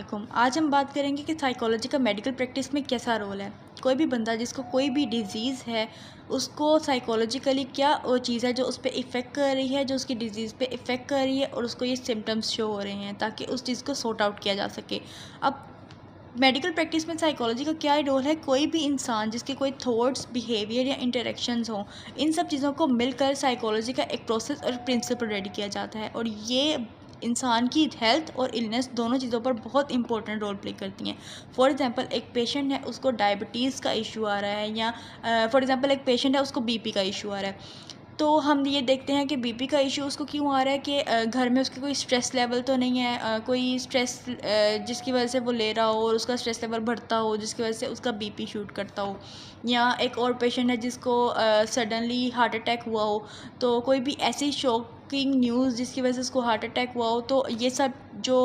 वालेकुम। आज हम बात करेंगे कि साइकोलॉजी का मेडिकल प्रैक्टिस में कैसा रोल है। कोई भी बंदा जिसको कोई भी डिज़ीज़ है, उसको साइकोलॉजिकली क्या वो चीज़ है जो उस पे इफ़ेक्ट कर रही है, जो उसकी डिज़ीज़ पे इफ़ेक्ट कर रही है और उसको ये सिम्पटम्स शो हो रहे हैं ताकि उस चीज़ को सॉर्ट आउट किया जा सके। अब मेडिकल प्रैक्टिस में साइकोलॉजी का क्या रोल है? कोई भी इंसान जिसके कोई थॉट्स, बिहेवियर या इंटरेक्शंस हों, इन सब चीज़ों को मिलकर साइकोलॉजी का एक प्रोसेस और प्रिंसिपल रेडी किया जाता है और ये इंसान की हेल्थ और इलनेस दोनों चीज़ों पर बहुत इंपॉर्टेंट रोल प्ले करती हैं। फॉर एग्जांपल एक पेशेंट है, उसको डायबिटीज़ का इशू आ रहा है, या फॉर एग्जांपल एक पेशेंट है, उसको बीपी का इशू आ रहा है। तो हम ये देखते हैं कि बीपी का इशू उसको क्यों आ रहा है कि घर में उसके कोई स्ट्रेस लेवल तो नहीं है, कोई स्ट्रेस जिसकी वजह से वो ले रहा हो और उसका स्ट्रेस लेवल बढ़ता हो, जिसकी वजह से उसका बीपी शूट करता हो। या एक और पेशेंट है जिसको सडनली हार्ट अटैक हुआ हो, तो कोई भी ऐसी शॉकिंग न्यूज़ जिसकी वजह से उसको हार्ट अटैक हुआ हो। तो ये सब जो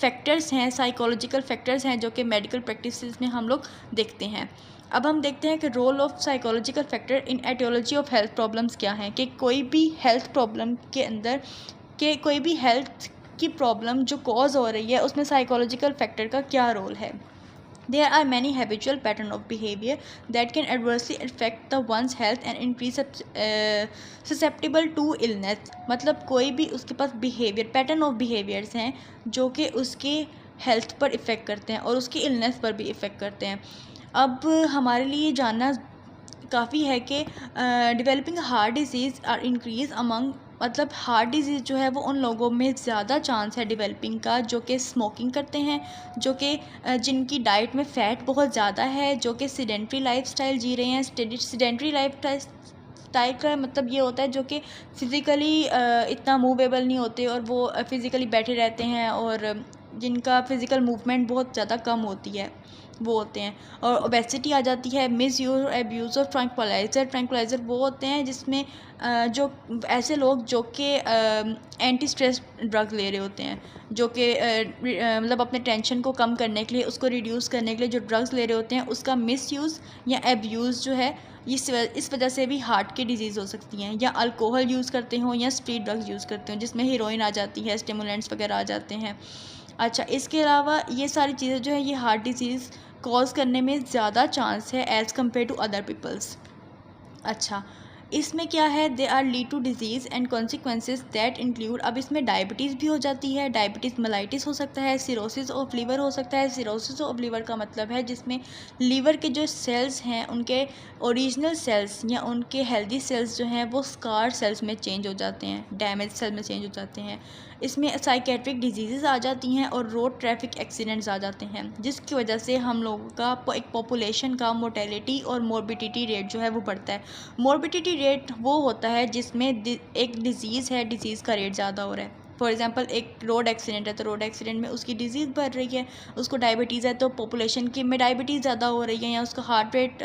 फैक्टर्स हैं, साइकोलॉजिकल फैक्टर्स हैं, जो कि मेडिकल प्रैक्टिसेस में हम लोग देखते हैं। अब हम देखते हैं कि role of psychological factor in etiology of health problems क्या हैं, कि कोई भी हेल्थ प्रॉब्लम के अंदर के कोई भी हेल्थ की प्रॉब्लम जो कॉज हो रही है उसमें साइकोलॉजिकल फैक्टर का क्या रोल है। There are many habitual pattern of behavior that can adversely affect the one's health and increase susceptible to illness। मतलब कोई भी उसके पास बिहेवियर पैटर्न ऑफ बिहेवियर्स हैं जो कि उसके हेल्थ पर इफ़ेक्ट करते हैं और उसकी इलनेस पर भी इफ़ेक्ट करते हैं। अब हमारे लिए जानना काफ़ी है कि developing heart disease are increase among, मतलब हार्ट डिजीज़ जो है वो उन लोगों में ज़्यादा चांस है डेवलपिंग का जो कि स्मोकिंग करते हैं, जो कि जिनकी डाइट में फ़ैट बहुत ज़्यादा है, जो कि सीडेंट्री लाइफस्टाइल जी रहे हैं। सीडेंट्री लाइफस्टाइल का मतलब ये होता है जो कि फ़िज़िकली इतना मूवेबल नहीं होते और वो फ़िज़िकली बैठे रहते हैं और जिनका फ़िज़िकल मूवमेंट बहुत ज़्यादा कम होती है, वो होते हैं। और ओबेसिटी आ जाती है। मिस यूज़ और एब्यूज़ ऑफ ट्रैंक्विलाइज़र वो होते हैं जिसमें जो ऐसे लोग जो कि एंटी स्ट्रेस ड्रग ले रहे होते हैं, जो कि मतलब अपने टेंशन को कम करने के लिए, उसको रिड्यूस करने के लिए जो ड्रग्स ले रहे होते हैं, उसका मिस यूज़ या एब्यूज़ जो है इस वजह से भी हार्ट की डिजीज़ हो सकती हैं। या अल्कोहल यूज़ करते हों या स्ट्रीट ड्रग्स यूज़ करते हों जिसमें हीरोइन आ जाती है, स्टिमुलेंट्स वगैरह आ जाते हैं। अच्छा, इसके अलावा ये सारी चीज़ें जो है ये हार्ट डिजीज़ कॉज़ करने में ज़्यादा चांस है as compare to other peoples. अच्छा, इसमें क्या है, they are lead to disease and consequences that include, अब इसमें डायबिटीज़ भी हो जाती है, डायबिटीज़ मेलाइटिस हो सकता है, सिरोसिस ऑफ लीवर हो सकता है। सिरोसिस ऑफ लीवर का मतलब है जिसमें लीवर के जो सेल्स हैं उनके ओरिजिनल सेल्स या उनके हेल्दी सेल्स जो हैं वो स्कार सेल्स में चेंज हो जाते हैं, डैमेज सेल में चेंज हो जाते हैं। इसमें साइकेट्रिक डिजीज़ आ जाती हैं और रोड ट्रैफिक एक्सीडेंट्स आ जाते हैं, जिसकी वजह से हम लोगों का एक पॉपुलेशन का मोर्टेलिटी और मोर्बिडिटी रेट जो है वो बढ़ता है। मोर्बिडिटी रेट वो होता है जिसमें एक डिज़ीज़ है, डिज़ीज़ का रेट ज़्यादा हो रहा है। फॉर एग्जांपल एक रोड एक्सीडेंट है, तो रोड एक्सीडेंट में उसकी डिज़ीज़ बढ़ रही है, उसको डायबिटीज़ है तो पॉपुलेशन की में डायबिटीज़ ज़्यादा हो रही है, या उसका हार्ट रेट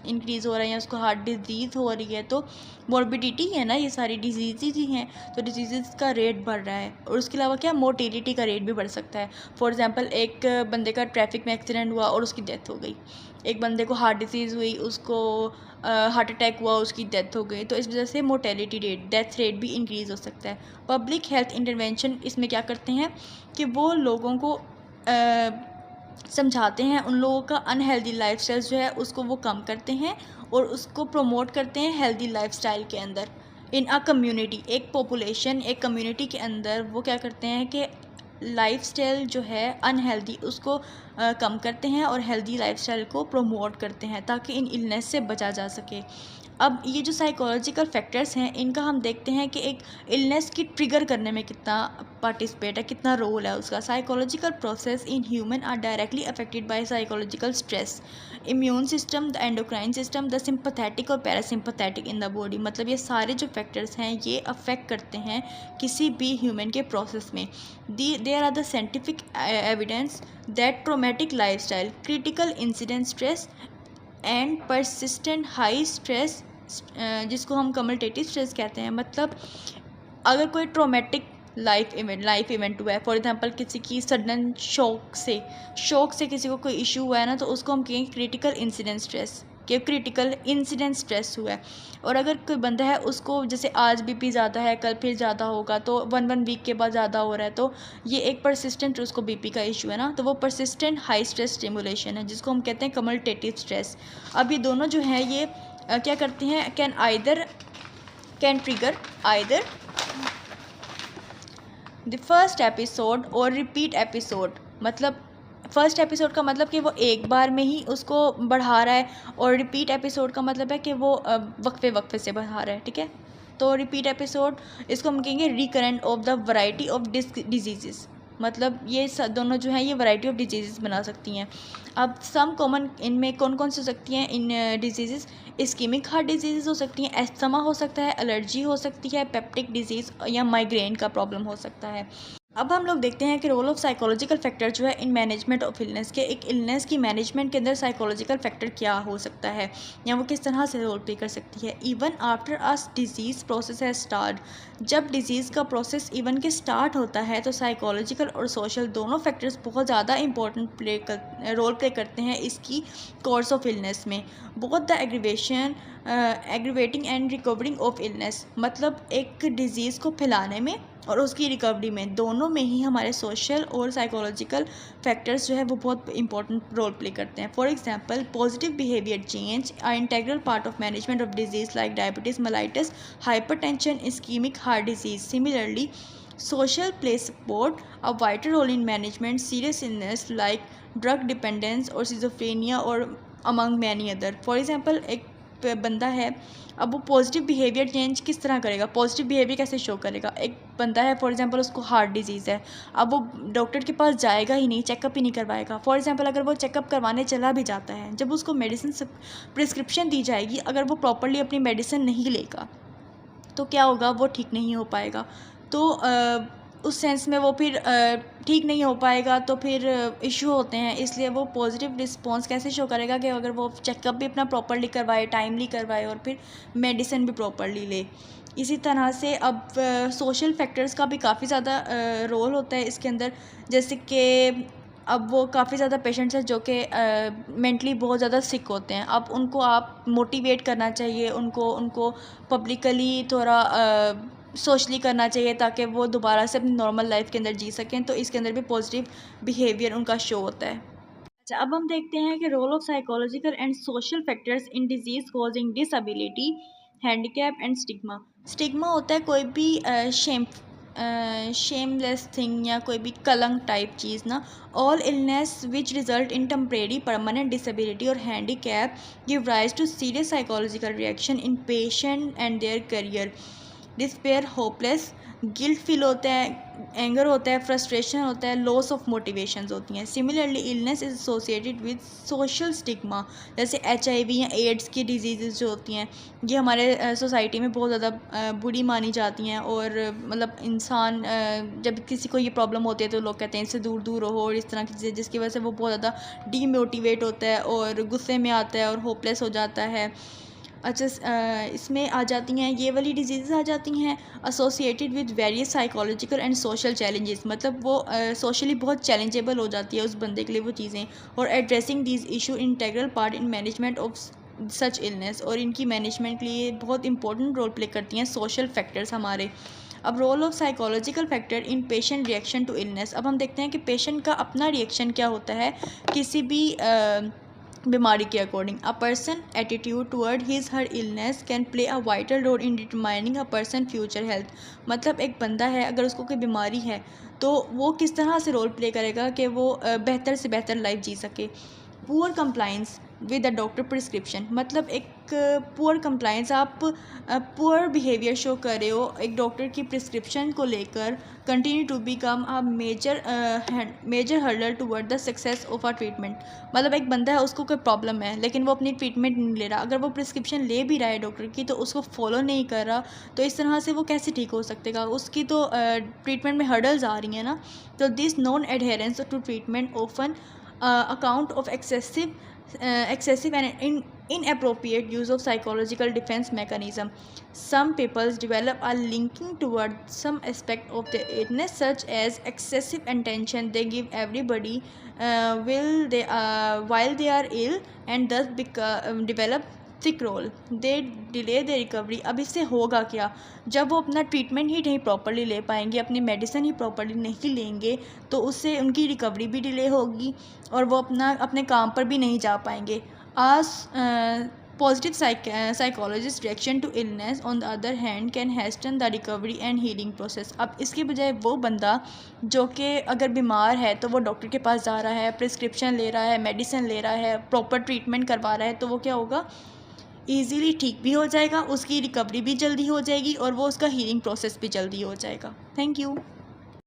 इंक्रीज़ हो रहा है, या उसको हार्ट डिजीज़ हो रही है, तो मोर्बिडिटी है ना, ये सारी डिजीज़ ही हैं, तो डिजीज़ का रेट बढ़ रहा है। और उसके अलावा क्या, मोर्टेलिटी का रेट भी बढ़ सकता है। फॉर एग्जांपल एक बंदे का ट्रैफिक में एक्सीडेंट हुआ और उसकी डेथ हो गई, एक बंदे को हार्ट डिसीज़ हुई, उसको हार्ट अटैक हुआ, उसकी डेथ हो गई, तो इस वजह से मोर्टेलिटी रेट, डेथ रेट भी इंक्रीज़ हो सकता है। पब्लिक हेल्थ इंटरवेंशन इसमें क्या करते हैं कि वो लोगों को समझाते हैं, उन लोगों का अनहेल्दी लाइफस्टाइल जो है उसको वो कम करते हैं और उसको प्रमोट करते हैं हेल्दी लाइफस्टाइल के अंदर। इन अ कम्युनिटी, एक पॉपुलेशन, एक कम्युनिटी के अंदर वो क्या करते हैं कि लाइफस्टाइल जो है अनहेल्दी उसको कम करते हैं और हेल्दी लाइफस्टाइल को प्रमोट करते हैं ताकि इन इलनेस से बचा जा सके। अब ये जो साइकोलॉजिकल फैक्टर्स हैं इनका हम देखते हैं कि एक इलनेस की ट्रिगर करने में कितना पार्टिसिपेट है, कितना रोल है उसका। Psychological process in human are directly affected by psychological stress, immune system, the endocrine system, the sympathetic और पैरासिम्पैथेटिक इन द बॉडी। मतलब ये सारे जो फैक्टर्स हैं ये अफेक्ट करते हैं किसी भी ह्यूमन के प्रोसेस में। There are the scientific evidence that traumatic lifestyle, critical incident stress and persistent high stress, जिसको हम कम्यूटेटिव स्ट्रेस कहते हैं, मतलब अगर कोई ट्रोमेटिक लाइफ इवेंट हुआ है, फॉर एग्जांपल किसी की सडन शॉक से किसी को कोई इशू हुआ है ना, तो उसको हम कहेंगे क्रिटिकल इंसिडेंट स्ट्रेस। कि क्रिटिकल इंसिडेंट स्ट्रेस हुआ है। और अगर कोई बंदा है उसको जैसे आज बीपी ज़्यादा है, कल फिर ज़्यादा होगा, तो वन वीक के बाद ज़्यादा हो रहा है, तो ये एक परसिस्टेंट उसको बीपी का इशू है ना, तो वो परसिस्टेंट हाई स्ट्रेस स्टिमुलेशन है जिसको हम कहते हैं कमल्टेटिव स्ट्रेस। अब ये दोनों जो है ये क्या करते हैं, can trigger either the first episode और रिपीट एपिसोड। मतलब फर्स्ट एपिसोड का मतलब कि वो एक बार में ही उसको बढ़ा रहा है, और रिपीट एपिसोड का मतलब है कि वो वक्फे वक्फे से बढ़ा रहा है, ठीक है। तो रिपीट एपिसोड इसको हम कहेंगे recurrent of the variety of disease. मतलब ये दोनों जो हैं ये वैरायटी ऑफ डिजीज़ बना सकती हैं। अब सम कॉमन इनमें कौन कौन सी हो सकती हैं इन डिजीज़, इस्कीमिक हार्ट डिजीज़ हो सकती हैं, एस्थमा हो सकता है, एलर्जी हो सकती है, पेप्टिक डिजीज़ या माइग्रेन का प्रॉब्लम हो सकता है। अब हम लोग देखते हैं कि रोल ऑफ साइकोलॉजिकल फैक्टर जो है इन मैनेजमेंट ऑफ इलनेस के, एक इलनेस की मैनेजमेंट के अंदर साइकोलॉजिकल फैक्टर क्या हो सकता है या वो किस तरह से रोल प्ले कर सकती है। Even after us disease process है स्टार्ट, जब डिजीज़ का प्रोसेस इवन के स्टार्ट होता है तो साइकोलॉजिकल और सोशल दोनों फैक्टर्स बहुत ज़्यादा इंपॉर्टेंट रोल प्ले करते हैं इसकी कोर्स ऑफ इलनेस में। बहुत the aggravating and recovering of illness, मतलब एक डिज़ीज़ को फैलाने में और उसकी रिकवरी में, दोनों में ही हमारे सोशल और साइकोलॉजिकल फैक्टर्स जो है वो बहुत इंपॉर्टेंट रोल प्ले करते हैं। For example positive behaviour change are integral part of management of disease like diabetes, mellitus, hypertension, ischaemic heart disease. Similarly social play support a vital role in management serious illness like drug dependence or schizophrenia or among many other। For example एक बंदा है, अब वो positive behaviour change किस तरह करेगा, positive behaviour कैसे show करेगा। एक बंदा है फॉर एग्जांपल उसको हार्ट डिजीज़ है, अब वो डॉक्टर के पास जाएगा ही नहीं, चेकअप ही नहीं करवाएगा। फॉर एग्जांपल अगर वो चेकअप करवाने चला भी जाता है, जब उसको मेडिसिन प्रिस्क्रिप्शन दी जाएगी, अगर वो प्रॉपरली अपनी मेडिसिन नहीं लेगा तो क्या होगा, वो ठीक नहीं हो पाएगा। तो उस सेंस में वो फिर ठीक नहीं हो पाएगा तो फिर इशू होते हैं। इसलिए वो पॉजिटिव रिस्पॉन्स कैसे शो करेगा कि अगर वो चेकअप भी अपना प्रॉपरली करवाए, टाइमली करवाए और फिर मेडिसिन भी प्रॉपरली ले। इसी तरह से अब सोशल फैक्टर्स का भी काफ़ी ज़्यादा रोल होता है इसके अंदर। जैसे कि अब वो काफ़ी ज़्यादा पेशेंट्स हैं जो कि मेंटली बहुत ज़्यादा सिक होते हैं। अब उनको आप मोटिवेट करना चाहिए, उनको पब्लिकली थोड़ा सोशली करना चाहिए ताकि वो दोबारा से अपनी नॉर्मल लाइफ के अंदर जी सकें। तो इसके अंदर भी पॉजिटिव बिहेवियर उनका शो होता है। अच्छा, अब हम देखते हैं कि role of psychological and social factors in disease causing disability, handicap and stigma. Stigma होता है कोई भी शेमलेस थिंग या कोई भी कलंक टाइप चीज़ ना। All illness which result in temporary permanent disability और handicap give rise to serious psychological reaction in patient and their career. Despair, hopeless, guilt feel होता है, एंगर होता है, फ्रस्ट्रेशन होता है, लॉस ऑफ मोटिवेशंस होती हैं। Similarly illness is associated with social stigma, जैसे HIV या एड्स की डिजीज़ जो होती हैं ये हमारे सोसाइटी में बहुत ज़्यादा बुरी मानी जाती हैं। और मतलब इंसान जब किसी को ये प्रॉब्लम होती है तो लोग कहते हैं इससे दूर दूर रहो और इस तरह की चीज़ें, जिसकी वजह से वो बहुत ज़्यादा डीमोटिवेट होता है और गुस्से में आता है और होपलेस हो जाता है। अच्छा, इसमें आ जाती हैं ये वाली डिजीज़ आ जाती हैं associated with various psychological and social challenges. मतलब वो सोशली बहुत चैलेंजेबल हो जाती है उस बंदे के लिए वो चीज़ें। और addressing these issue integral part in management of such illness, और इनकी मैनेजमेंट के लिए बहुत इंपॉर्टेंट रोल प्ले करती हैं सोशल फैक्टर्स हमारे। अब role of psychological factor in patient reaction to illness. अब हम देखते हैं कि पेशेंट का अपना रिएक्शन क्या होता है किसी भी बीमारी के according. A person attitude toward his her illness can play a vital role in determining a person future health. मतलब एक बंदा है अगर उसको कोई बीमारी है तो वो किस तरह से रोल प्ले करेगा कि वो बेहतर से बेहतर लाइफ जी सके। Poor compliance with the doctor prescription, मतलब एक पुअर कंप्लाइंस, आप पुअर बिहेवियर शो कर रहे हो एक डॉक्टर की प्रिस्क्रिप्शन को लेकर, continue to become a major hurdle toward the success of a treatment. मतलब एक बंदा है उसको कोई प्रॉब्लम है लेकिन वो अपनी ट्रीटमेंट नहीं ले रहा, अगर वो प्रिस्क्रिप्शन ले भी रहा है डॉक्टर की तो उसको फॉलो नहीं कर रहा, तो इस तरह से वो कैसे ठीक हो सकेगा। उसकी तो ट्रीटमेंट में हर्डल्स आ रही हैं ना। तो this non adherence to treatment often account of excessive and inappropriate use of psychological defense mechanism. Some peoples develop a linking towards some aspect of their illness, such as excessive attention they give everybody while they are ill, and thus develop thick role they delay the recovery. अब इससे होगा क्या, जब वो अपना treatment ही नहीं properly ले पाएंगे, अपनी मेडिसिन ही प्रॉपरली नहीं लेंगे, तो उससे उनकी रिकवरी भी डिले होगी और वो अपने काम पर भी नहीं जा पाएंगे। आज positive psychologist reaction to illness on the other hand can hasten the recovery and healing process. अब इसके बजाय वो बंदा जो कि अगर बीमार है तो वो डॉक्टर के पास जा रहा है, प्रिस्क्रिप्शन ले रहा है, मेडिसिन ले रहा है, प्रॉपर ट्रीटमेंट करवा रहा है, तो वो क्या होगा, ईज़िली ठीक भी हो जाएगा, उसकी रिकवरी भी जल्दी हो जाएगी और वो उसका हीलिंग प्रोसेस भी जल्दी हो जाएगा। Thank you.